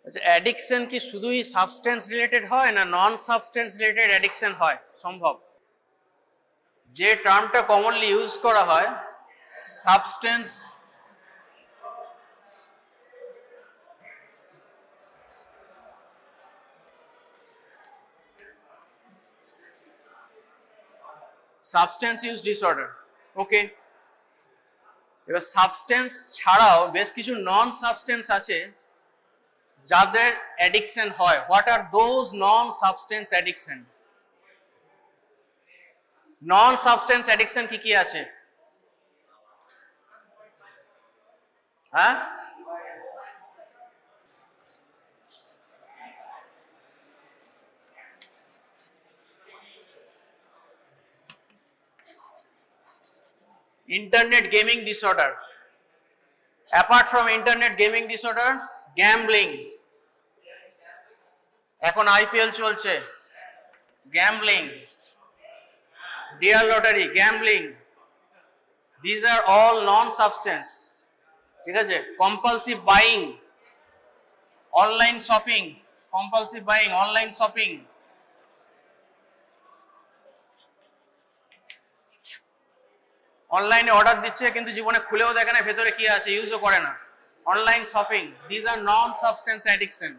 আচ্ছা, অ্যাডিকশন কি শুধুই সাবস্টেন্স রিলেটেড হয় না নন সাবস্টেন্স রিলেটেড অ্যাডিকশন হয়? সম্ভব। যে টার্মটা কমনলি ইউজ করা হয় সাবস্টেন্স সাবস্টেন্স ইউজ ডিসঅর্ডার। ওকে, এবার সাবস্টেন্স ছাড়াও বেশ কিছু নন সাবস্টেন্স আছে যাদের অ্যাডিকশন হয়। What are those non substance addiction? Non substance addiction কি কি আছে? হ্যাঁ, internet gaming disorder. Apart from internet gaming disorder, gambling. এখন IPL চলছে, gambling, dear lottery, gambling. These are all non-substance. ঠিক আছে? Compulsive buying, online shopping, compulsive buying, online shopping. অনলাইনে order দিচ্ছে কিন্তু জীবনে খুলেও দেখে না ভেতরে কি আছে, ইউজও করে না। Online shopping, these are non substance addiction.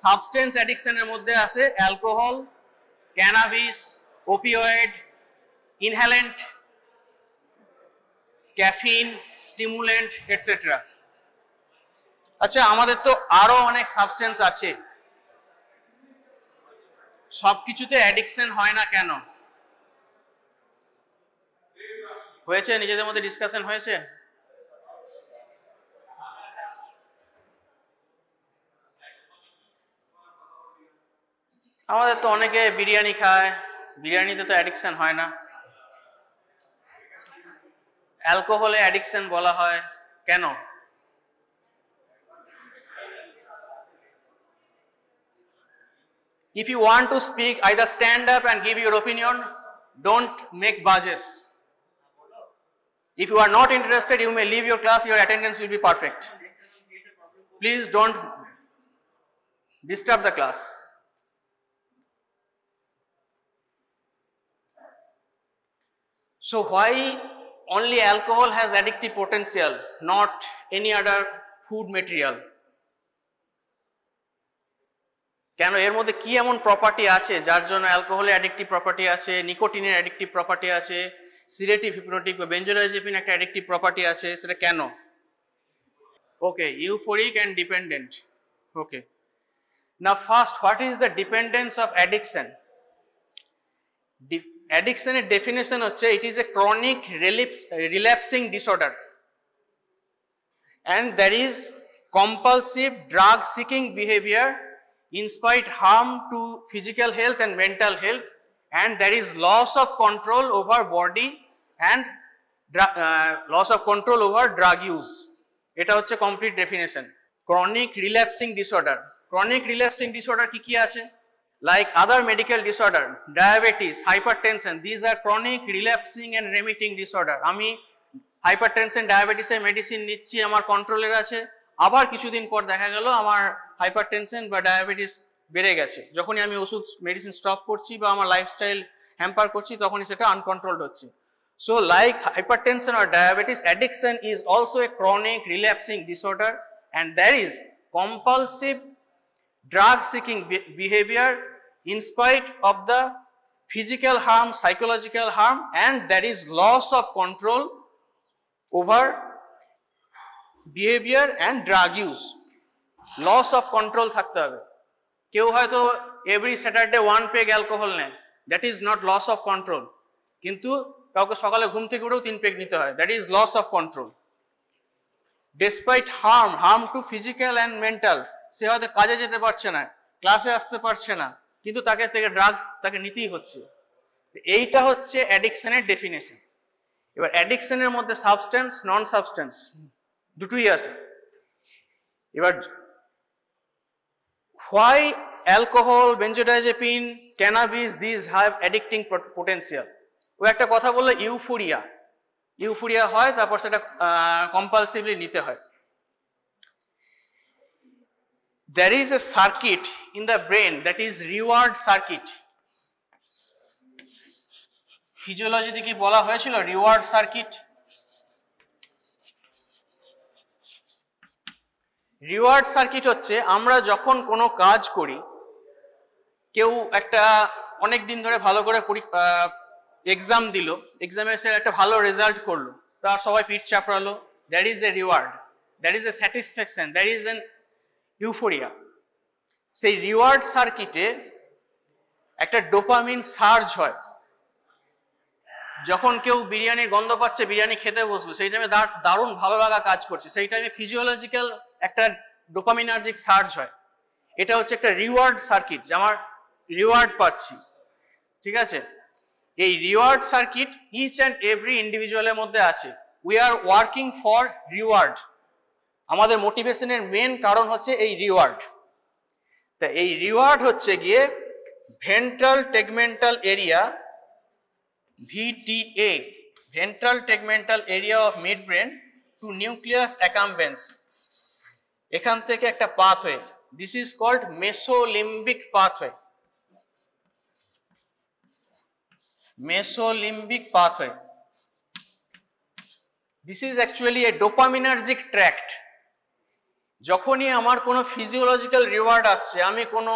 Substance অ্যাডিকশনের মধ্যে আছে alcohol, cannabis, opioid, inhalant, caffeine, stimulant etcetera. আচ্ছা, আমাদের তো আরো অনেক সাবস্টেন্স আছে, সবকিছুতে অ্যাডিকশন হয় না কেন? হয়েছে? নিজেদের মধ্যে ডিসকাশন হয়েছে? আমাদের তো অনেকে বিরিয়ানি খায়, বিরিয়ানিতে তো অ্যাডিকশন হয় না। অ্যালকোহলে অ্যাডিকশন বলা হয় কেন? If you want to speak, either stand up and give your opinion, don't make buzzes. If you are not interested, you may leave your class, your attendance will be perfect. Please don't disturb the class. So why only alcohol has addictive potential, not any other food material? কেন? এর মধ্যে কি এমন property আছে যার জন্য অ্যালকোহলে addictive property আছে, নিকোটিনের অ্যাডিকটিভ প্রপার্টি আছে, সিডেটিভ, হিপনোটিক বা বেনজোডাইজেপিন একটা অ্যাডিকটিভ প্রপার্টি আছে, সেটা কেন? Okay, euphoric and dependent. Okay, now first, what is the dependence of addiction? অ্যাডিকশনের ডেফিনেশন হচ্ছে it is a chronic relapsing disorder and there is compulsive drug seeking behavior inspite harm to physical health and mental health, and there is loss of control over body and loss of control over drug use. এটা হচ্ছে complete definition. Chronic relapsing disorder, chronic relapsing disorder কি কি আছে? Like other medical disorder, diabetes, hypertension, these are chronic relapsing and remitting disorder. আমি hypertension, ডায়াবেটিসের medicine নিচ্ছি, আমার কন্ট্রোলের আছে, আবার কিছুদিন পর দেখা গেল আমার হাইপারটেনশন বা ডায়াবেটিস বেড়ে গেছে। যখনই আমি ওষুধ মেডিসিন স্টপ করছি বা আমার লাইফস্টাইল হ্যাম্পার করছি, তখনই সেটা আনকন্ট্রোলড হচ্ছে। So like hypertension or diabetes, addiction is also a chronic relapsing disorder, and there is compulsive drug seeking behavior in spite of the physical harm, psychological harm, and there is loss of control over behavior and drug use. Loss of control থাকতে হবে। কেউ হয়তো every Saturday 1 peg alcohol নেয়, that is not loss of control, কিন্তু কাউকে সকালে ঘুম থেকে উঠেও 3 পেগ নিতে হয়, that is loss of control. Despite harm to physical and mental, সে হয়তো কাজে যেতে পারছে না, ক্লাসে আসতে পারছে না, কিন্তু তাকে থেকে ড্রাগ তাকে নিতেই হচ্ছে। এইটা হচ্ছে অ্যাডিকশনের ডেফিনেশন। এবার অ্যাডিকশনের মধ্যে সাবস্টেন্স, নন সাবস্টেন্স দুটোই আছে। এবার why alcohol, benzodiazepine, cannabis, these have addicting potential? ও একটা কথা বললো ইউফোরিয়া হয়, তারপর সেটা কম্পালসিভলি নিতে হয়। there is a circuit in the brain that is reward circuit. ফিজিওলজিতে কি বলা হয়েছিল রিওয়ার্ড সার্কিট? রিওয়ার্ড সার্কিট হচ্ছে আমরা যখন কোনো কাজ করি, কেউ একটা অনেক দিন ধরে ভালো করে এক্সাম দিল, এক্সামে সে একটা ভালো রেজাল্ট করলো, তার সবাই পিঠ চাপড়ালো, that is a reward, that is a satisfaction, that is an euphoria. সেই রিওয়ার্ড সার্কিটে একটা ডোপামিন সার্জ হয়। যখন কেউ বিরিয়ানির গন্ধ পাচ্ছে, বিরিয়ানি খেতে বসলো, সেই টাইমে দারুণ ভালো লাগা কাজ করছে, সেই টাইমে ফিজিওলজিক্যাল একটা ডোপামিনার্জিক সার্জ হয়। এটা হচ্ছে একটা রিওয়ার্ড সার্কিট, যে আমার রিওয়ার্ড পাচ্ছি, ঠিক আছে? এই reward circuit each and every ইন্ডিভিজুয়ালের মধ্যে আছে। We are working for reward. আমাদের মোটিভেশনের মেন কারণ হচ্ছে এই রিওয়ার্ড। তা এই রিওয়ার্ড হচ্ছে গিয়ে ventral tegmental area, VTA, ventral tegmental area of midbrain to nucleus accumbens, এখান থেকে একটা pathway, this is called mesolimbic pathway, mesolimbic pathway, this is actually a dopaminergic tract. যখনই আমার কোনো ফিজিওলজিক্যাল রিওয়ার্ড আসছে, আমি কোনো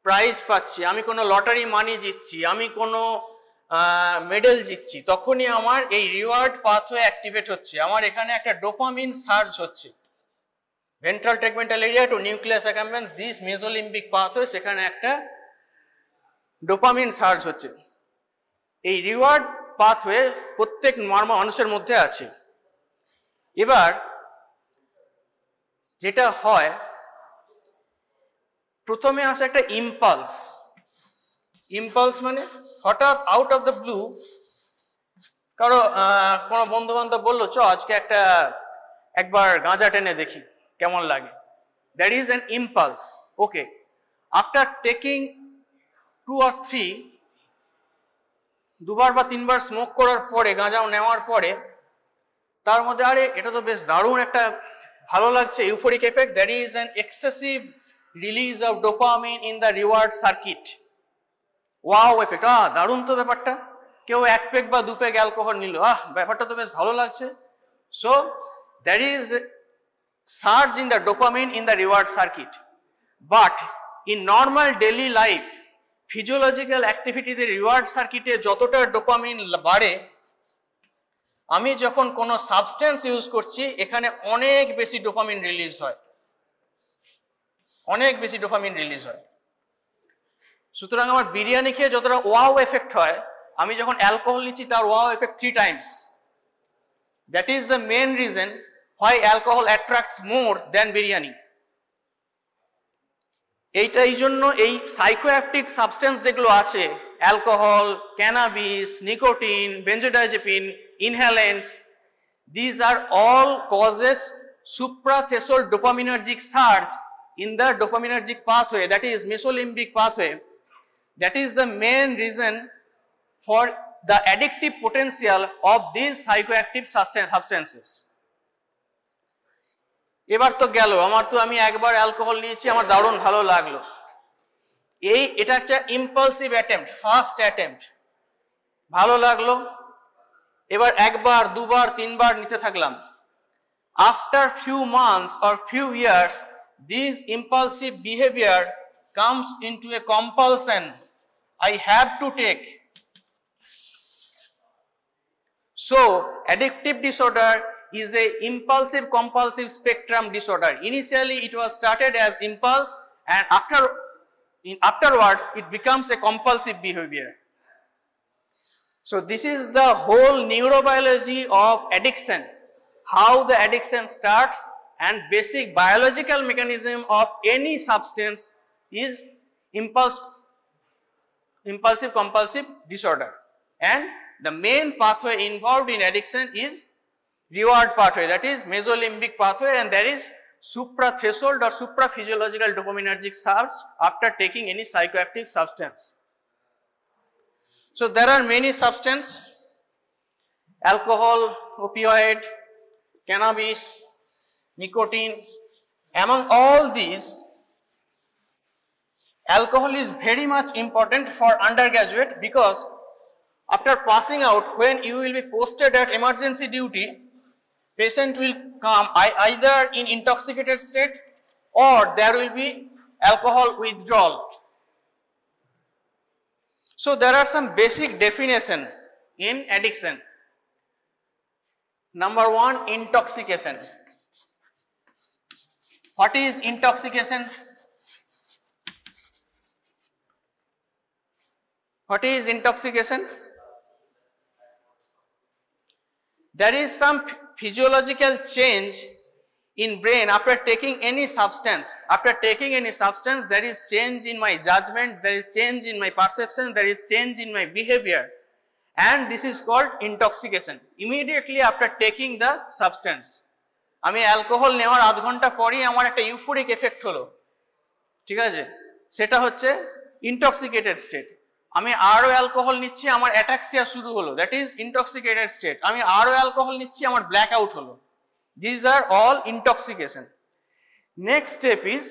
প্রাইজ পাচ্ছি, আমি কোনো লটারি মানি জিতছি, আমি কোনো মেডেল জিতছি, তখনই আমার এই রিওয়ার্ড পাথওয়ে অ্যাক্টিভেট হচ্ছে, আমার এখানে একটা ডোপামিন সার্জ হচ্ছে। Ventral tegmental area to nucleus accumbens this mesolimbic pathway, সেখানে একটা ডোপামিন সার্জ হচ্ছে। এই রিওয়ার্ড পাথওয়ে প্রত্যেক মানুষের মধ্যে আছে। এবার যেটা হয়, প্রথমে আসে একটা ইম্পালস। ইম্পালস মানে হঠাৎ আউট অফ দ্য ব্লু কারো কোনো বন্ধু বান্ধব বললো চ আজকে একবার গাঁজা টেনে দেখি কেমন লাগে, that is an impulse. Okay, after taking 2 or 3, দুবার বা তিনবার স্মোক করার পরে, গাঁজাও নেওয়ার পরে, তার মধ্যে আরে এটা তো বেশ দারুণ একটা ভালো লাগছে, euphoric effect, that is an excessive release of dopamine in the reward circuit. Wow effect, দারুণ তো ব্যাপারটা। কেউ 1 পেগ বা 2 পেগ অ্যালকোহল নিল, ব্যাপারটা তো বেশ ভালো লাগছে। So that is surge in the dopamine in the reward circuit. But in normal daily life, physiological অ্যাক্টিভিটিতে রিওয়ার্ড সার্কিটে যতটা ডোপামিন বাড়ে, আমি যখন কোনো সাবস্টেন্স ইউজ করছি, এখানে অনেক বেশি ডোপামিন রিলিজ হয়, অনেক বেশি ডোপামিন রিলিজ হয়। সুতরাং আমার বিরিয়ানি খেয়ে যতটা ওয়াও এফেক্ট হয়, আমি যখন অ্যালকোহল নিচ্ছি তার wow effect 3 times. That is the main reason why alcohol attracts more than biryani. এই জন্য এই সাইকোঅ্যাক্টিভ সাবস্টেন্স যেগুলো আছে, alcohol, cannabis, nicotine, benzodiazepine, inhalants, these are all causes suprathreshold dopaminergic surge in the dopaminergic pathway, that is mesolimbic pathway. That is the main reason for the addictive potential of these psychoactive substances. এবার তো গেল, আমি একবার alcohol নিয়েছি, আমার দারুণ ভালো লাগলো, এটা একটা ইম্পালসিভ অ্যাটেম্প্ট, ফার্স্ট অ্যাটেম্প্ট, ভালো লাগলো, এবার একবার, দুবার, তিনবার নিতে থাকলাম। After few months or few years, this impulsive behavior comes into a compulsion. I have to take. So, addictive disorder is a impulsive compulsive spectrum disorder. Initially, it was started as impulse, and afterwards, it becomes a compulsive behavior. So, this is the whole neurobiology of addiction, how the addiction starts, and basic biological mechanism of any substance is impulsive compulsive disorder, and the main pathway involved in addiction is reward pathway, that is mesolimbic pathway, and there is suprathreshold or supraphysiological dopaminergic surge after taking any psychoactive substance. So there are many substances: alcohol, opioid, cannabis, nicotine. Among all these, alcohol is very much important for undergraduate, because after passing out, when you will be posted at emergency duty, patient will come either in intoxicated state or there will be alcohol withdrawal. So there are some basic definition in addiction. Number one, intoxication. What is intoxication? What is intoxication? There is some physiological change in brain after taking any substance. After taking any substance, there is change in my judgment, there is change in my perception, there is change in my behavior, and this is called intoxication. Immediately after taking the substance, আমি alcohol নেওয়ার আধ ঘন্টা পরেই আমার একটা euphoric effect হলো, ঠিক আছে, সেটা হচ্ছে ইনটক্সিকেটেড স্টেট। আমি আরো অ্যালকোহল নিচ্ছি, আমার অ্যাটাক্সিয়া শুরু হলো, দ্যাট ইজ ইনটক্সিকেটেড স্টেট। আমি আরো অ্যালকোহল নিচ্ছি, আমার ব্ল্যাক আউট হলো। These are all intoxication. Next step is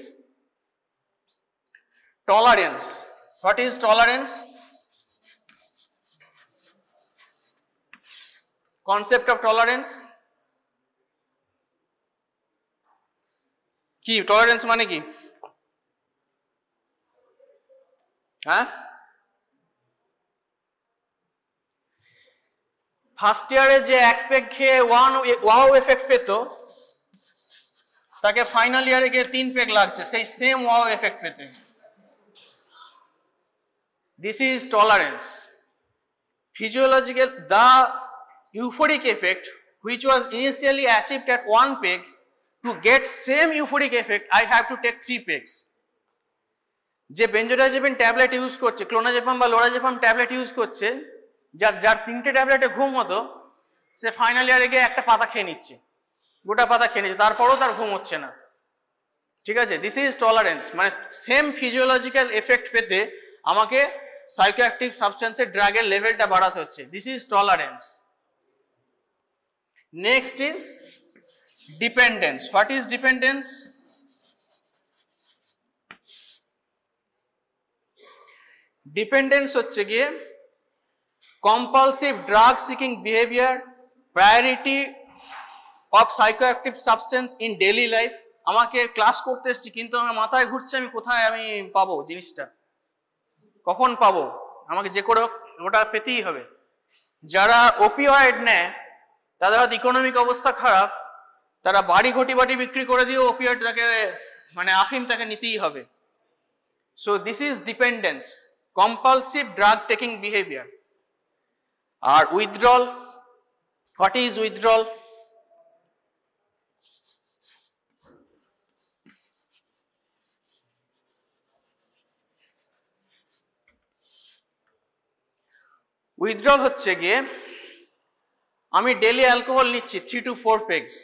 tolerance. What is tolerance? Concept of tolerance. কি টলারেন্স মানে কি? হ্যাঁ, ফার্স্ট ইয়ারে যে এক পেগ খেয়ে ওয়াও এফেক্ট পেত, তাকে ফাইনাল ইয়ারে গিয়ে 3 পেগ লাগছে সেই সেম ওয়াও এফেক্ট পেতে। This is tolerance. Physiological, the euphoric effect which was initially achieved at 1 peg, to get same euphoric effect I have to take 3 pegs. যে বেনজোডাইজেপিন tablet use করছে, clonazepam বা lorazepam tablet use করছে, যার 3টে ট্যাবলেটে ঘুম হতো, সে final ইয়ারে গিয়ে একটা পাতা খেয়ে নিচ্ছে, গোটা পাতা খেয়ে নিচ্ছে, তারপরেও তার ঘুম হচ্ছে না, ঠিক আছে। দিস ইজ টলারেন্স, মানে সেম ফিজিওলজিক্যাল এফেক্ট পেতে আমাকে সাইকোঅ্যাক্টিভ সাবস্টেন্সের ড্রাগের লেভেলটা বাড়াতে হচ্ছে। This is tolerance. Next is dependence. What is dependence? Dependence হচ্ছে গিয়ে compulsive drug seeking behavior, priority of psychoactive substance in daily life. আমাকে ক্লাস করতে এসেছি কিন্তু আমার মাথায় ঘুরছে আমি কোথায় আমি পাবো জিনিসটা, কখন পাবো, আমাকে যে করে ওটা পেতেই হবে। যারা ওপিওয়েড নেয় তাদের হয়তো ইকোনমিক অবস্থা খারাপ, তারা বাড়ি ঘটি বাটি বিক্রি করে দিয়েও ওপিওয়েড তাকে মানে আফিম তাকে নিতেই হবে। So this is dependence, compulsive drug taking behaviour. আর withdrawal, what is withdrawal? Withdrawal হচ্ছে গিয়ে আমি ডেইলি অ্যালকোহল নিচ্ছি 3 to 4 pegs,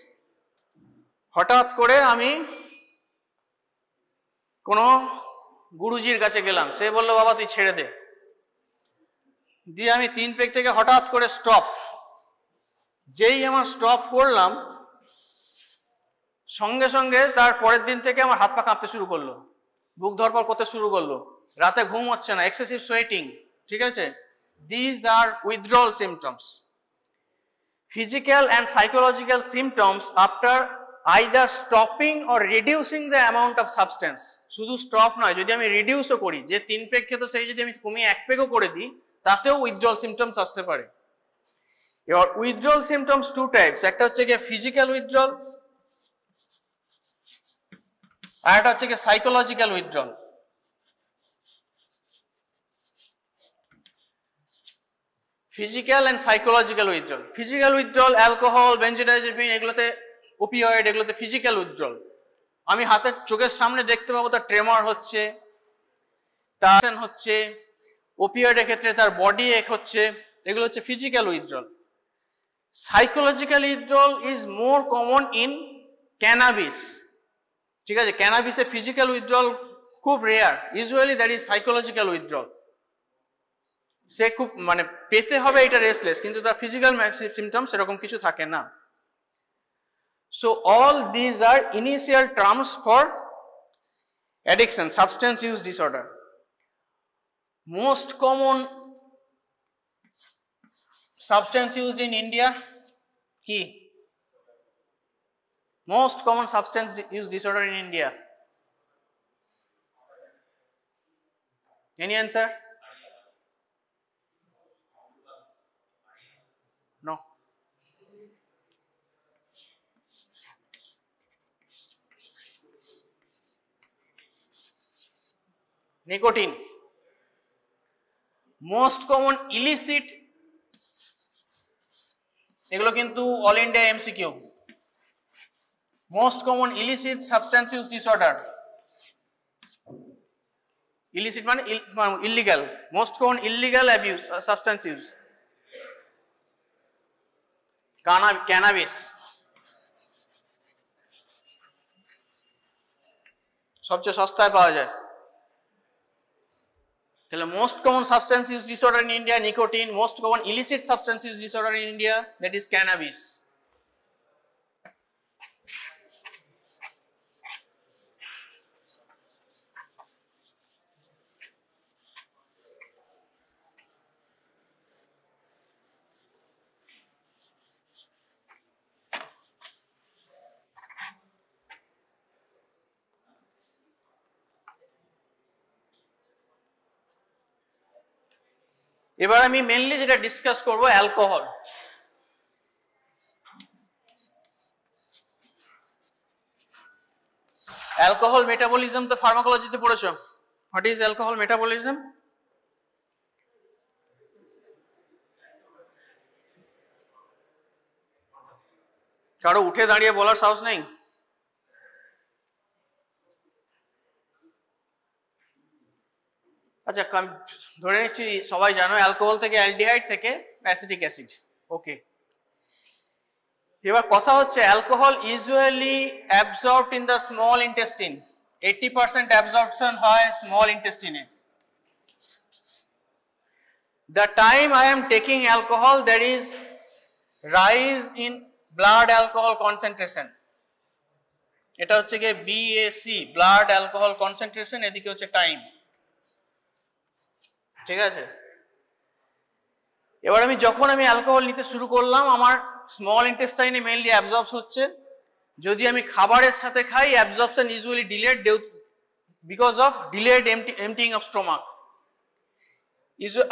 হঠাৎ করে আমি কোনো গুরুজির কাছে গেলাম, সে বললো বাবা তুই ছেড়ে দে, দিয়ে আমি 3 পেগ থেকে হঠাৎ করে স্টপ, যেই আমার স্টপ করলাম সঙ্গে সঙ্গে তার পরের দিন থেকে আমার হাত পা কাঁপতে শুরু করলো, বুক ধরপড় করতে শুরু করলো, রাতে ঘুম হচ্ছে না, এক্সেসিভ সোয়েটিং, ঠিক আছে। These are withdrawal symptoms. Physical and psychological symptoms after either stopping or reducing the amount of substance. শুধু স্টপ নয়, যদি আমি রিডিউসও করি, যে 3 পেগ খেতো সেই যদি আমি কমিয়ে 1 পেগও করে দিই, তাতেও উইথড্রল সিমটমস আসতে পারে। এবার উইথড্রল সিমটমস 2 টাইপস, একটা হচ্ছে গিয়ে ফিজিক্যাল উইথড্রল, আর একটা হচ্ছে গিয়ে psychological withdrawal. Physical and psychological withdrawal. Physical withdrawal alcohol, benzodiazepine, এগুলোতে ওপিওয়েড, এগুলোতে ফিজিক্যাল উইথড্রল। আমি হাতের চোখের সামনে দেখতে পাবো তার ট্রেমর হচ্ছে, তার হচ্ছে, ওপিওয়েডের ক্ষেত্রে তার বডি এক হচ্ছে, এগুলো হচ্ছে physical withdrawal. Psychological withdrawal is more common in cannabis, ঠিক আছে। ক্যানাবিসে ফিজিক্যাল উইথড্রল খুব rare, usually that is psychological withdrawal. সে খুব মানে পেতে হবে এটা রেস্টলেস, কিন্তু তার ফিজিক্যাল সিমটমস এরকম কিছু থাকে না। So all these are initial terms for addiction, substance use disorder. most common substance used in India ki most common substance use disorder in India? Any answer? No. Nicotine. Most common illicit, এগুলো কিন্তু all India MCQ. Most common illicit substance use disorder, illicit মানে illegal, most common illegal abuse substance use, cannabis সবচেয়ে সস্তায় পাওয়া যায়। তাহলে most common substance use disorder in India nicotine, most common illicit substance use disorder in India that is cannabis. এবার আমি mainly যেটা discuss করব অ্যালকোহল। অ্যালকোহল মেটাবলিজম তো ফার্মাকোলজিতে পড়েছো। What is alcohol metabolism? কারো উঠে দাঁড়িয়ে বলার সাহস নেই? আচ্ছা ধরে নিচ্ছি সবাই জানো অ্যালকোহল থেকে অ্যালডিহাইড থেকে অ্যাসিটিক অ্যাসিড। ওকে, এবার কথা হচ্ছে alcohol usually absorbed in the small intestine, 80% absorption হয় small ইন্টেস্টিনে। The time I am taking alcohol, there is rise in blood alcohol concentration. এটা হচ্ছে কি BAC, blood alcohol concentration, এদিকে হচ্ছে টাইম। ঠিক আছে, এবার যখন আমি অ্যালকোহল নিতে শুরু করলাম আমার স্মল ইন্টেস্টাইনে মেইনলি অ্যাবজর্বস হচ্ছে। যদি আমি খাবারের সাথে খাই absorption usually delayed because of delayed emptying of stomach.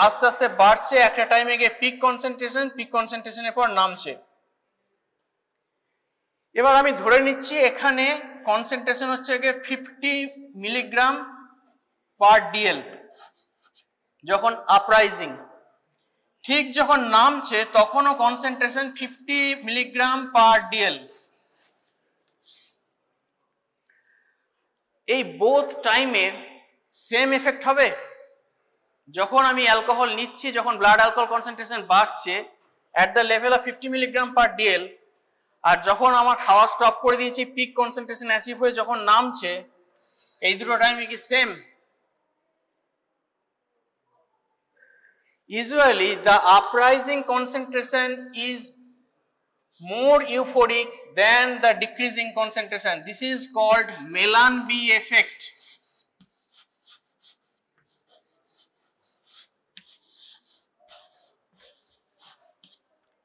আস্তে আস্তে বাড়ছে, একটা টাইমে গিয়ে পিক কনসেন্ট্রেশনের পর নামছে। এবার আমি ধরে নিচ্ছি এখানে কনসেন্ট্রেশন হচ্ছে গিয়ে 50 মিলিগ্রাম পার ডিএল যখন আপরাইজিং, ঠিক যখন নামছে তখনও কনসেন্ট্রেশন 50 মিলিগ্রাম পার ডিএল। এই বোথ টাইমে সেম এফেক্ট হবে? যখন আমি অ্যালকোহল নিচ্ছি, যখন ব্লাড অ্যালকোহল কনসেন্ট্রেশন বাড়ছে at the level of 50 milligram per DL, আর যখন আমার খাওয়া স্টপ করে দিয়েছি পিক কনসেন্ট্রেশন অ্যাচিভ হয়ে যখন নামছে, এই দুটো টাইমে কি same? Usually the uprising concentration is more euphoric than the decreasing concentration. This is called Mellanby effect.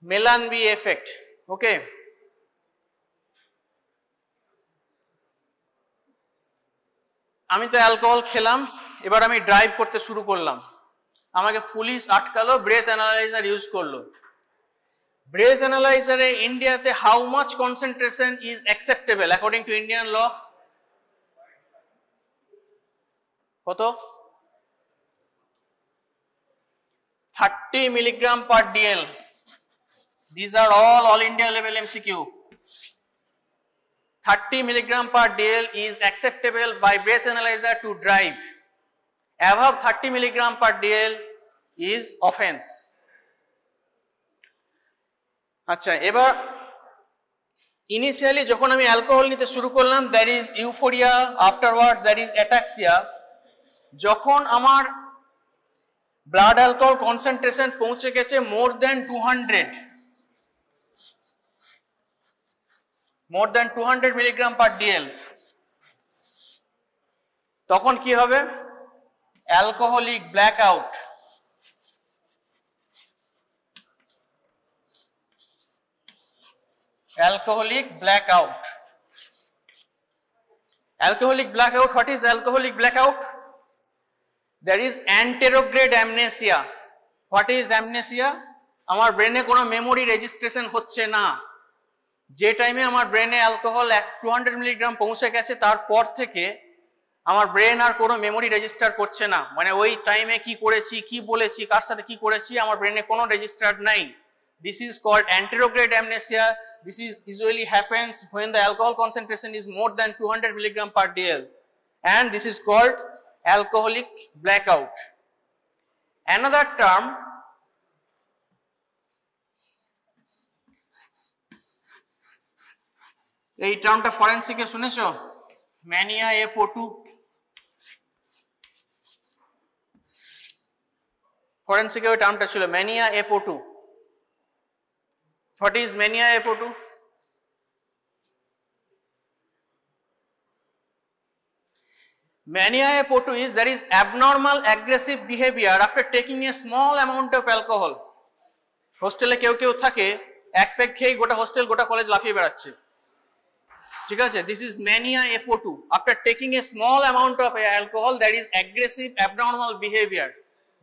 Mellanby effect. Okay. আমি তো অ্যালকোহল খেলাম, এবার আমি ড্রাইভ করতে শুরু করলাম, আমাকে পুলিশ আটকালো, ব্রেথ অ্যানালাইজার ইউজ করলো। ব্রেথ অ্যানালাইজারে ইন্ডিয়াতে how much concentration is acceptable according to Indian law? কত? 30 milligram per dL. This are all India level MCQ. 30 milligram per DL is acceptable by breath analyzer to drive. Above 30 milligram per DL is offense. আচ্ছা, এবার initially যখন আমি alcohol নিতে শুরু করলাম there is euphoria, afterwards there is ataxia. যখন আমার blood alcohol concentration পৌঁছে গেছে more than 200 milligram per dL, তখন কি হবে? alcoholic blackout. Alcoholic blackout. Alcoholic blackout, what is alcoholic blackout? There is anterograde amnesia. What is amnesia? আমার ব্রেনে কোনো মেমোরি রেজিস্ট্রেশন হচ্ছে না। যে টাইমে আমার ব্রেনে অ্যালকোহল 200 মিলিগ্রাম পৌঁছে গেছে তারপর থেকে আমার ব্রেন আর কোনো মেমোরি রেজিস্টার করছে না, মানে ওই টাইমে কি করেছি, কি বলেছি, কার সাথে কি করেছি আমার ব্রেনে কোনো রেজিস্টার্ড নাই। This is called anterograde amnesia. This is usually happens when the alcohol concentration is more than 200 milligram per dl, and this is called alcoholic blackout. Another term, এই টার্মটা ফরেনসিকে শুনেছো, ম্যানিয়া এপো2। ফরেনসিকে ওই টার্মটা ছিল mania এপো2। What is mania apo2? Mania apo2 is there is abnormal aggressive behavior after taking a small amount of alcohol. হোস্টেলে কেউ কেউ থাকে এক pack খেয়ে গোটা হোস্টেল গোটা কলেজ লাফিয়ে বেড়াচ্ছে, ঠিক আছে? This is mania apo2. After taking a small amount of alcohol, that is aggressive abnormal behavior.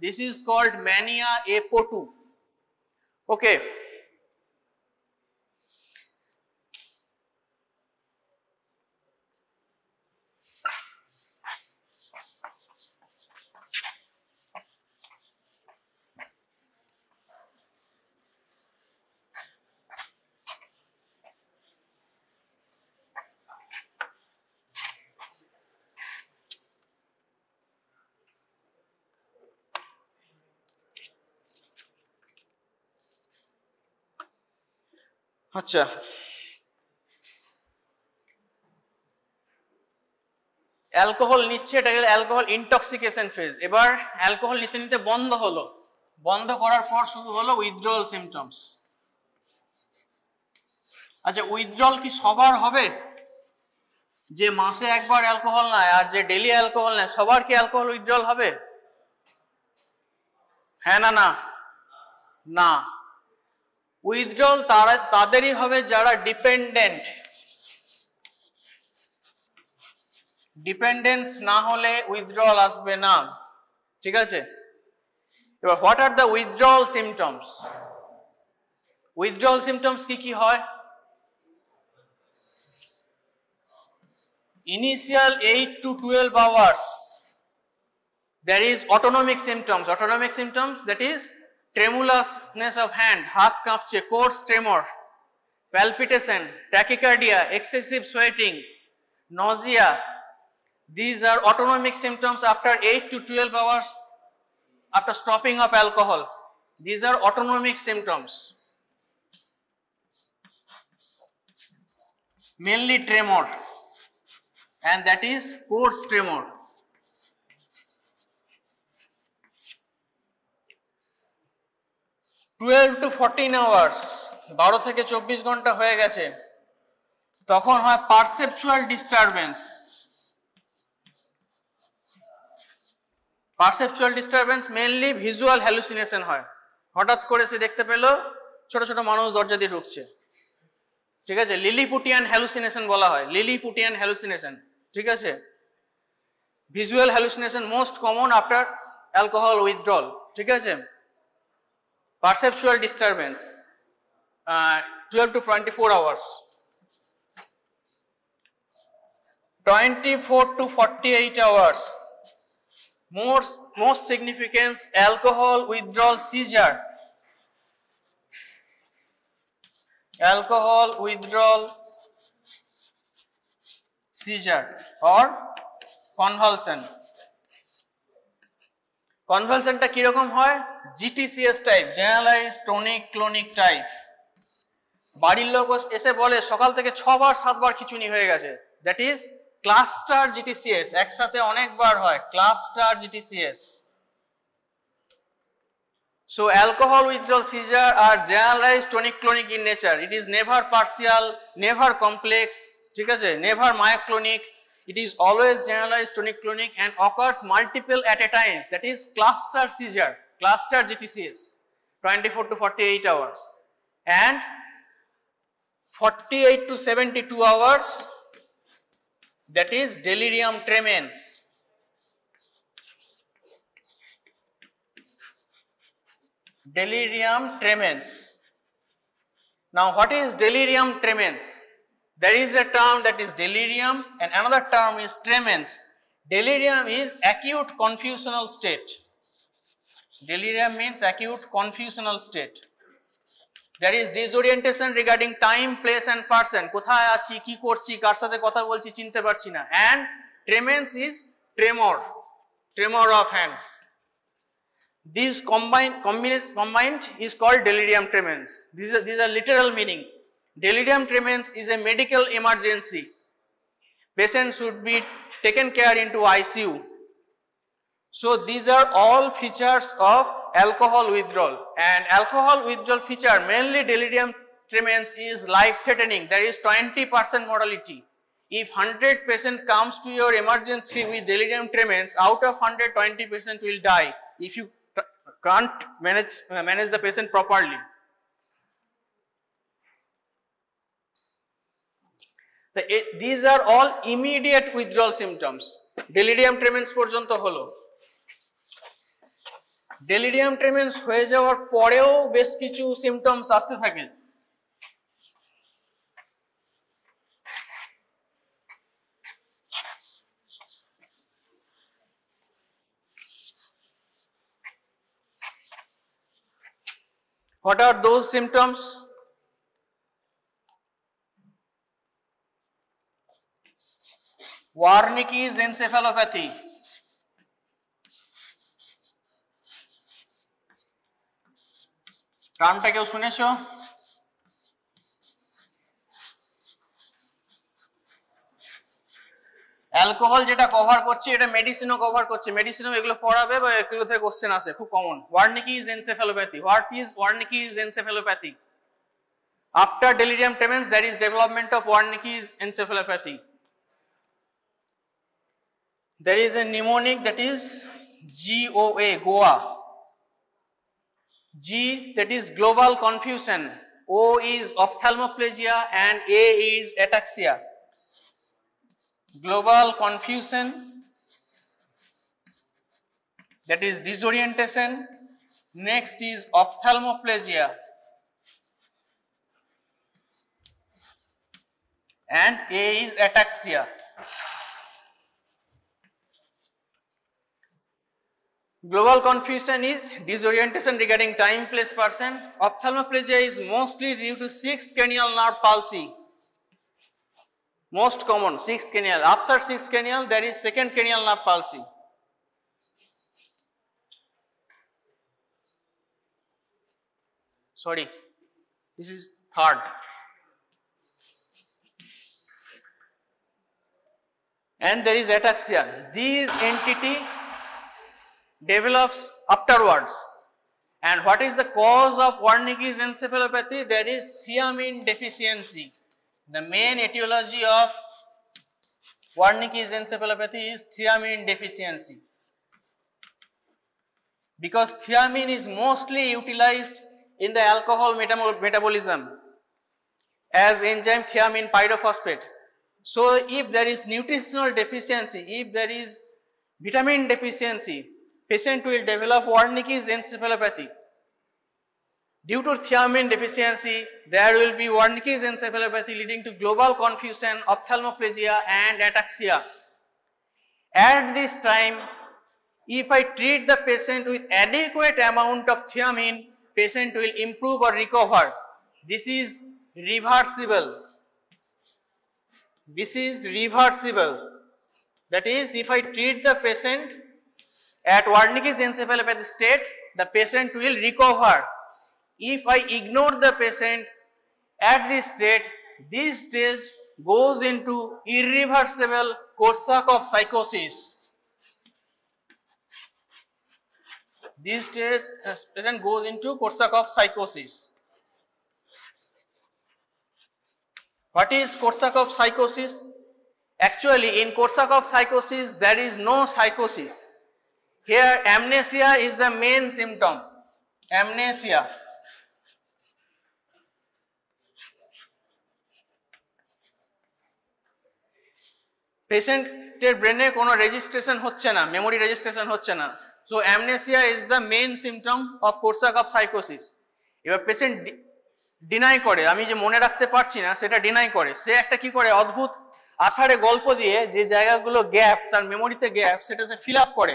This is called mania apo2. Okay. আচ্ছা, অ্যালকোহল নিচ্ছে, এটা গেল অ্যালকোহল ইনটক্সিকেশন ফেজ। এবার অ্যালকোহল নিতে নিতে বন্ধ হলো, বন্ধ করার পর শুরু হলো উইথড্রল সিমটমস। আচ্ছা, উইথড্রল কি সবার হবে? যে মাসে একবার অ্যালকোহল নেয় আর যে ডেইলি অ্যালকোহল নেয় সবার কি অ্যালকোহল উইথড্রল হবে? হ্যাঁ না? না না, উইথড্রল তাদেরই হবে যারা ডিপেন্ডেন্ট। ডিপেন্ডেন্স না হলে উইথড্রল আসবে না, ঠিক আছে? এবার what are the withdrawal symptoms? Withdrawal symptoms কি কি হয়? Initial 8 to 12 hours there is autonomic symptoms. Autonomic symptoms, that is tremulousness of hand, হাত কাঁপছে, coarse tremor, palpitation, tachycardia, excessive sweating, nausea. These are autonomic symptoms after 8 to 12 hours after stopping of alcohol. These are autonomic symptoms. Mainly tremor, and that is coarse tremor. 12 to 14 hours, 12 থেকে 24 ঘন্টা হয়ে গেছে, তখন হয় perceptual disturbance. Perceptual disturbance mainly visual hallucination হয়। হঠাৎ করে সে দেখতে পেল ছোট ছোট মানুষ দরজা দিয়ে ঢুকছে, ঠিক আছে? লিলিপুটিয়ান হ্যালুসিনেশন বলা হয়, লিলিপুটিয়ান হ্যালুসিনেশন, ঠিক আছে? Visual hallucination most common after alcohol withdrawal, ঠিক আছে? Perceptual disturbance 12 to 24 hours. 24 to 48 hours. Most significance, alcohol withdrawal seizure. Alcohol withdrawal seizure or convulsion. কনভালশনটা কিরকম হয়? GTCS type, generalize tonic clonic type. বাড়ির লোক এসে বলে সকাল থেকে 6 বার 7 বার খিচুনি হয়ে গেছে, দ্যাট ইজ ক্লাস্টার জিটিসিএস। একসাথে অনেকবার হয়, cluster GTCS. So alcohol withdrawal seizure are generalize tonic clonic in nature, it is never partial, never complex, ঠিক আছে? Never myoclonic, It is always generalized tonic-clonic and occurs multiple at a time, that is cluster seizure, cluster GTCS, 24 to 48 hours, and 48 to 72 hours, that is delirium tremens. Delirium tremens. Now, what is delirium tremens? There is a term that is delirium and another term is tremens. Delirium is acute confusional state. Delirium means acute confusional state. There is disorientation regarding time, place and person. Kothay achi, ki korchi, kar sathe kotha bolchi, chinte parchi na. And tremens is tremor of hands. These combined is called delirium tremens. These are literal meaning. Delirium tremens is a medical emergency. Patient should be taken care into ICU. So these are all features of alcohol withdrawal, and alcohol withdrawal feature, mainly delirium tremens, is life threatening. There is 20% mortality. If 100 patient comes to your emergency with delirium tremens, out of 100, 20% will die if you can't manage the patient properly. These are all immediate withdrawal symptoms. Delirium tremens porjonto holo. Delirium tremens হয়ে যাওয়ার পরেও বেশ কিছু symptoms আসতে থাকে। What are those symptoms? Wernicke's encephalopathy, টার্মটা কেউ শুনেছো? Alcohol যেটা কভার করছে, এটা মেডিসিনও কভার করছে, মেডিসিনও এগুলো পড়াবে বা এগুলো থেকে কোশ্চেন আসে, খুব common. Wernicke's encephalopathy. What is Wernicke's encephalopathy? After delirium tremens, there is development of Wernicke's encephalopathy. There is a mnemonic that is GOA, Goa. G, that is global confusion. O is ophthalmoplegia and A is ataxia. Global confusion, that is disorientation. Next is ophthalmoplegia and A is ataxia. Global confusion is disorientation regarding time, place, person. Ophthalmoplegia is mostly due to 6th cranial nerve palsy. Most common, 6th cranial. After 6th cranial, there is 2nd cranial nerve palsy. Sorry, this is 3rd. And there is ataxia. This entity develops afterwards. And what is the cause of Wernicke's encephalopathy? There is thiamine deficiency. The main etiology of Wernicke's encephalopathy is thiamine deficiency. Because thiamine is mostly utilized in the alcohol metabolism as enzyme thiamine pyrophosphate. So if there is nutritional deficiency, if there is vitamin deficiency, patient will develop Wernicke's encephalopathy. Due to thiamine deficiency, there will be Wernicke's encephalopathy leading to global confusion, ophthalmoplegia and ataxia. At this time, if I treat the patient with adequate amount of thiamine, patient will improve or recover. This is reversible. This is reversible. That is, if I treat the patient at Wernicke's encephalopathy state, the patient will recover. If I ignore the patient at this stage goes into irreversible Korsakoff psychosis. This stage patient goes into Korsakoff psychosis. What is Korsakoff psychosis? Actually, in Korsakoff psychosis, there is no psychosis. Here, amnesia is the main symptom. Amnesia. পেশেন্টের ব্রেনে কোনো registration হচ্ছে না, memory registration হচ্ছে না। So amnesia is the main symptom of Korsakoff সাইকোসিস। এবার patient deny করে, আমি যে মনে রাখতে পারছি না সেটা ডিনাই করে। সে একটা কি করে, অদ্ভুত আষাঢ়ে গল্প দিয়ে যে জায়গাগুলো গ্যাপ, তার মেমোরিতে গ্যাপ, সেটা সে ফিল আপ করে,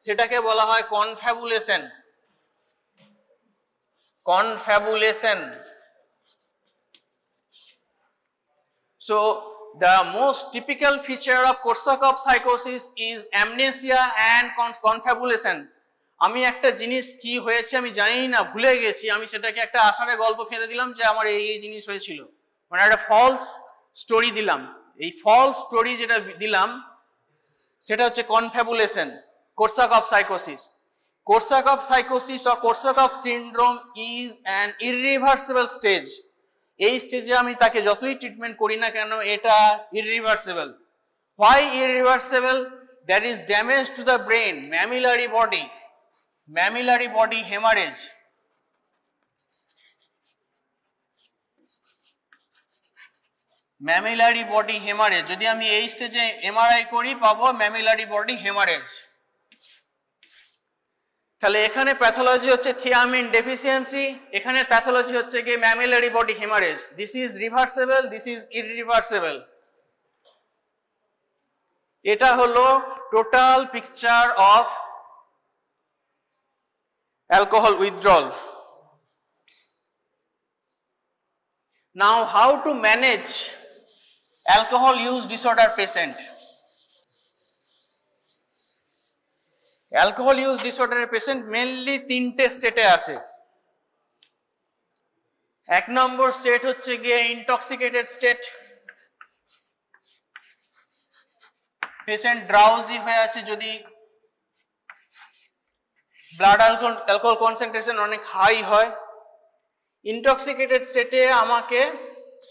সেটাকে বলা হয় কনফ্যাবুলেশন। কনফ্যাবুলেশন। So the most typical feature of Korsakoff psychosis is amnesia and confabulation. আমি একটা জিনিস কি হয়েছে আমি জানি না, ভুলে গেছি, আমি সেটাকে একটা আষাঢ়ে গল্প ফেলে দিলাম যে আমার এই জিনিস হয়েছিল, মানে একটা ফলস স্টোরি দিলাম। এই ফলস স্টোরি যেটা দিলাম সেটা হচ্ছে কনফ্যাবুলেশন, Korsakoff psychosis. Korsakoff psychosis or Korsakoff syndrome is an irreversible stage. এই স্টেজে আমি তাকে যতই ট্রিটমেন্ট করি না কেন, এটা irreversible. Why irreversible? That is damage to the brain, mammillary body, mammillary body haemorrhage. Mammillary body haemorrhage, যদি আমি এই স্টেজে এমআরআই করি পাবো ম্যামিলারি বডি হেমারেজ। তাহলে এখানে প্যাথোলজি হচ্ছে থিয়ামিন ডেফিসিয়েন্সি, এখানে প্যাথোলজি হচ্ছে কি mammillary body haemorrhage. This is reversible, this is irreversible. এটা হলো total picture of alcohol withdrawal. Now how to manage alcohol use disorder patient. Alcohol use ডিসঅর্ডারের patient mainly তিনটে স্টেটে আসে। এক নম্বর স্টেট হচ্ছে গিয়ে ইনটক্সিকেটেড স্টেট, পেশেন্ট ড্রাউজি হয়ে আছে, যদি ব্লাড অ্যালকোহল কনসেন্ট্রেশন অনেক হাই হয়। ইনটক্সিকেটেড স্টেটে আমাকে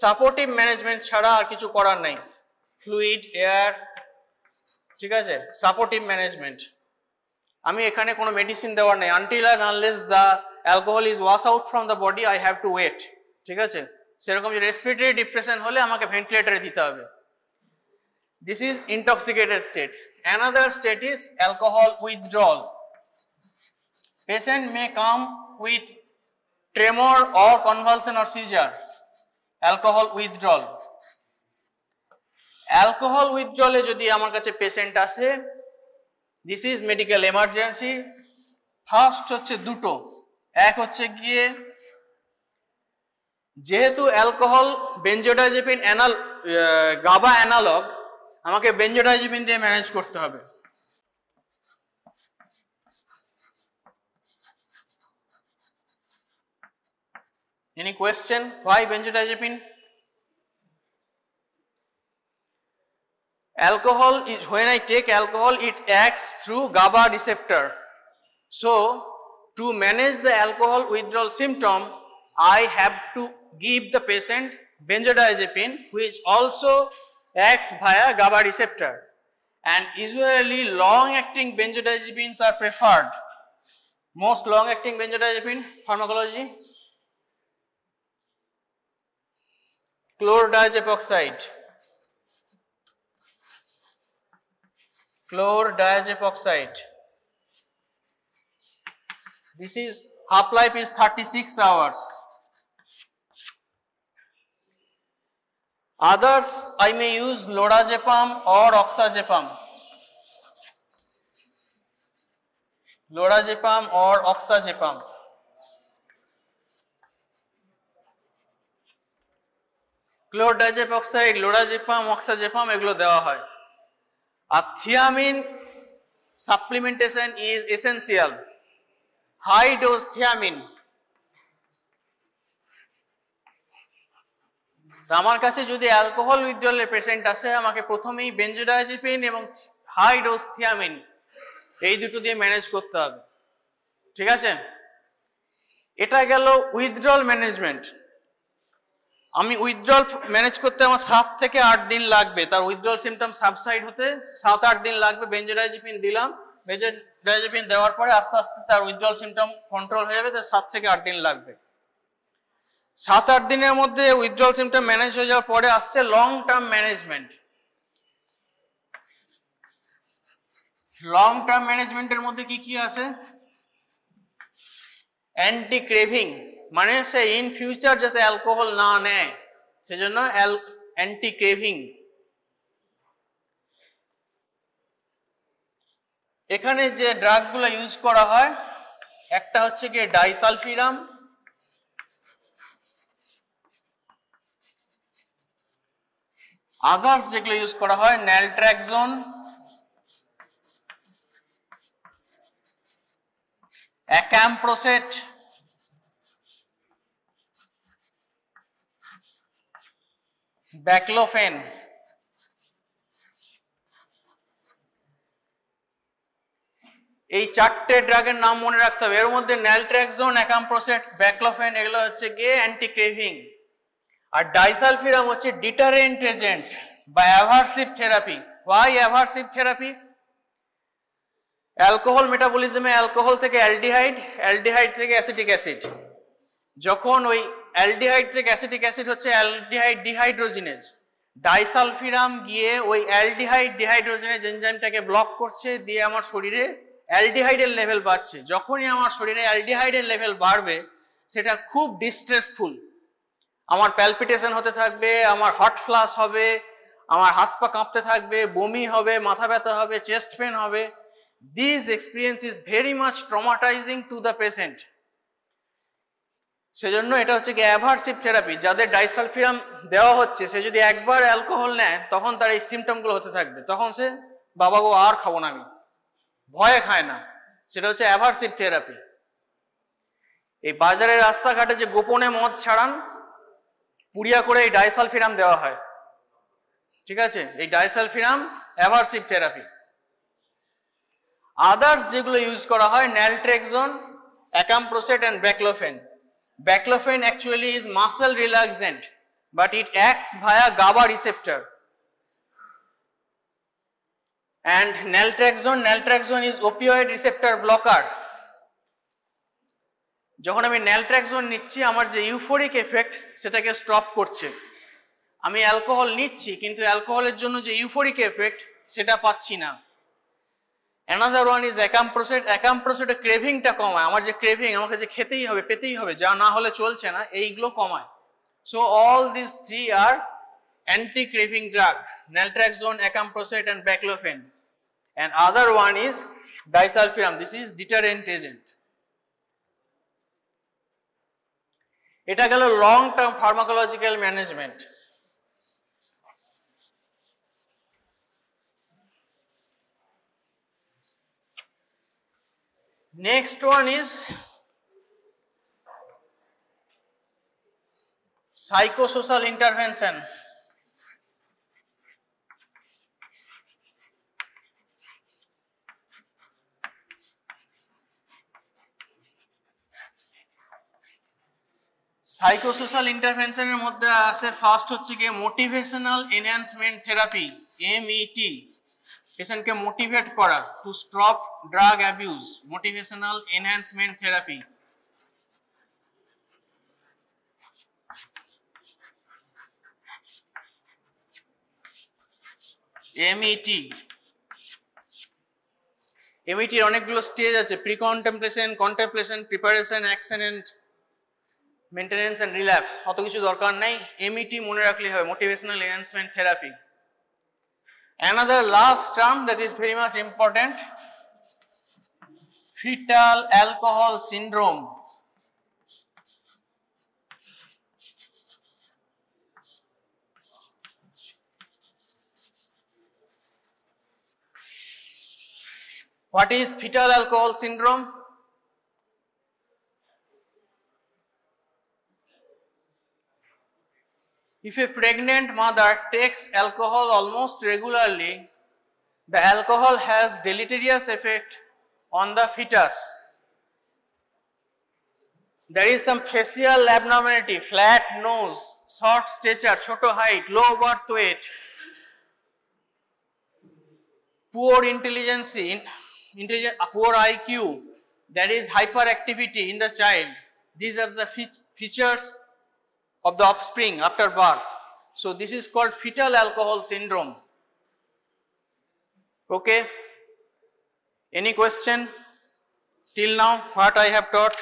সাপোর্টিভ ম্যানেজমেন্ট ছাড়া আর কিছু করার নাই, ফ্লুইড, এয়ার, ঠিক আছে, সাপোর্টিভ ম্যানেজমেন্ট। আমি এখানে কোনো মেডিসিন দেওয়ার নেই, until and unless the alcohol is wash out from the body I have to wait, ঠিক আছে। সেরকম যে রেসপিরেটরি ডিপ্রেশন হলে আমাকে ভেন্টিলেটরে দিতে হবে। This is intoxicated state. Another state is alcohol withdrawal. Patient may come with tremor or convulsion or seizure, alcohol withdrawal. Alcohol উইথড্রলে যদি আমার কাছে পেশেন্ট আসে, this is medical emergency. First হচ্ছে দুটো, এক হচ্ছে গিয়ে যেহেতু অ্যালকোহল বেনজোডাইজেপিন গাবা অ্যানালগ, আমাকে বেনজোডাইজেপিন দিয়ে ম্যানেজ করতে হবে। Any question? Why benzodiazepine? Alcohol is, when I take alcohol, it acts through GABA receptor. So, to manage the alcohol withdrawal symptom, I have to give the patient benzodiazepine, which also acts via GABA receptor. And usually, long-acting benzodiazepines are preferred. Most long-acting benzodiazepine pharmacology. Chlordiazepoxide. Chlordiazepoxide. This is half-life is 36 hours. Others I may use lorazepam or oxazepam. Lorazepam or oxazepam. Chlordiazepoxide, lorazepam, oxazepam এগুলো দেওয়া হয়। আর thiamine supplementation is essential. High dose thiamine. আমার কাছে যদি alcohol উইথড্রলের patient আসে, আমাকে প্রথমেই বেনজোডাইজেপিন এবং হাই ডোজ থিয়ামিন এই দুটো দিয়ে ম্যানেজ করতে হবে, ঠিক আছে। এটা গেল উইথড্রল ম্যানেজমেন্ট। আমি উইথড্রল ম্যানেজ করতে আমার 7 থেকে 8 দিন লাগবে, তার উইথড্রল সিমটম সাবসাইড হতে 7-8 দিন লাগবে। বেনজোডাইজিপিন দিলাম, বেনজোডাইজিপিন দেওয়ার পরে আস্তে আস্তে তার উইথড্রল সিমটম কন্ট্রোল হয়ে যাবে, তার 7 থেকে 8 দিন লাগবে। 7-8 দিনের মধ্যে উইথড্রল সিমটম ম্যানেজ হয়ে যাওয়ার পরে আসছে long term management. Long term ম্যানেজমেন্টের মধ্যে কি কি আছে? অ্যান্টি ক্রেভিং, মানে সে ইন ফিউচার যাতে অ্যালকোহল না নেয় সেজন্য অ্যান্টি ক্রেভিং। এখানে যে ড্রাগগুলো ইউজ করা হয় একটা হচ্ছে কি ডাইসালফিরাম, আদার্স যেগুলো ইউজ করা হয় ন্যালট্রাক্সোন, অ্যাকামপ্রোসেট, ব্যাকলোফেন। এই 4টে ড্রাগের নাম মনে রাখতে হবে। এর মধ্যে ন্যালট্রাক্সোন, অ্যাকামপ্রোসেট, ব্যাকলোফেন এগুলো হচ্ছে গিয়ে অ্যান্টি ক্রেভিং, আর ডাইসালফিরাম হচ্ছে ডিটারেন্ট এজেন্ট বা aversive therapy. Why aversive therapy? Alcohol মেটাবলিজমে অ্যালকোহল থেকে অ্যালডিহাইড, অ্যালডিহাইড থেকে অ্যাসিটিক অ্যাসিড, যখন ওই অ্যালডিহাইড থেকে অ্যাসিটিক অ্যাসিড হচ্ছে অ্যালডিহাইড ডিহাইড্রোজিনেজ, ডাইসালফিরাম গিয়ে ওই অ্যালডিহাইড ডিহাইড্রোজিনেজ এনজাইমটাকে ব্লক করছে, দিয়ে আমার শরীরে অ্যালডিহাইডের লেভেল বাড়ছে। যখনই আমার শরীরে অ্যালডিহাইডের লেভেল বাড়বে সেটা খুব ডিস্ট্রেসফুল, আমার প্যালপিটেশন হতে থাকবে, আমার হট ফ্লাশ হবে, আমার হাত পা কাঁপতে থাকবে, বমি হবে, মাথা ব্যথা হবে, চেস্ট পেন হবে। This experience is very much traumatising to the patient. সেজন্য এটা হচ্ছে কি অ্যাভারসিভ থেরাপি। যাদের ডাইসালফিরাম দেওয়া হচ্ছে সে যদি একবার অ্যালকোহল নেয় তখন তার এই সিমটমগুলো হতে থাকবে, তখন সে বাবা গো আর খাবো না, আমি ভয়ে খায় না। সেটা হচ্ছে অ্যাভারসিভ থেরাপি। এই বাজারের রাস্তাঘাটে যে গোপনে মদ ছাড়ান, পুড়িয়া করে এই ডাইসালফিরাম দেওয়া হয়, ঠিক আছে? এই ডাইসালফিরাম অ্যাভারসিভ থেরাপি। আদার্স যেগুলো ইউজ করা হয় naltrexone, acamprosate and baclofen. Baclofen actually is muscle relaxant, but it acts via GABA receptor. And naltrexone is opioid receptor blocker. যখন আমি ন্যালট্রাক্সোন নিচ্ছি আমার যে ইউফোরিক এফেক্ট সেটাকে স্টপ করছে। আমি অ্যালকোহল নিচ্ছি কিন্তু অ্যালকোহলের জন্য যে ইউফোরিক এফেক্ট সেটা পাচ্ছি না। Another one is অ্যাকামপ্রোসেট। অ্যাকামপ্রোসেটে ক্রেভিংটা কমায়, আমার যে ক্রেভিং আমাকে যে খেতেই হবে পেতেই হবে, যা না হলে চলছে না, এইগুলো কমায়। So all this three are anti craving drug, naltrexone, acamprosate and baclofen. And other one is disulfiram. This is deterrent agent. এটা গেল long term pharmacological management. Next one is psychosocial intervention. Psychosocial ইন্টারভেনশনের মধ্যে আছে first হচ্ছে কি motivational enhancement therapy, MET. পেশেন্টকে motivate করা to stop drug abuse, motivational enhancement therapy. MET, এমইটির অনেকগুলো স্টেজ আছে, pre contemplation, contemplation, preparation, action and maintenance and relapse. অত কিছু দরকার নাই, এমইটি মনে রাখলেই হবে, motivational enhancement therapy. Another last term that is very much important, fetal alcohol syndrome. What is fetal alcohol syndrome? If a pregnant mother takes alcohol almost regularly, the alcohol has deleterious effect on the fetus. There is some facial abnormality, flat nose, short stature, choto height, low birth weight, poor intelligence, poor IQ, there is hyperactivity in the child. These are the features of the offspring after birth. So this is called fetal alcohol syndrome. Okay. Any question till now what I have taught?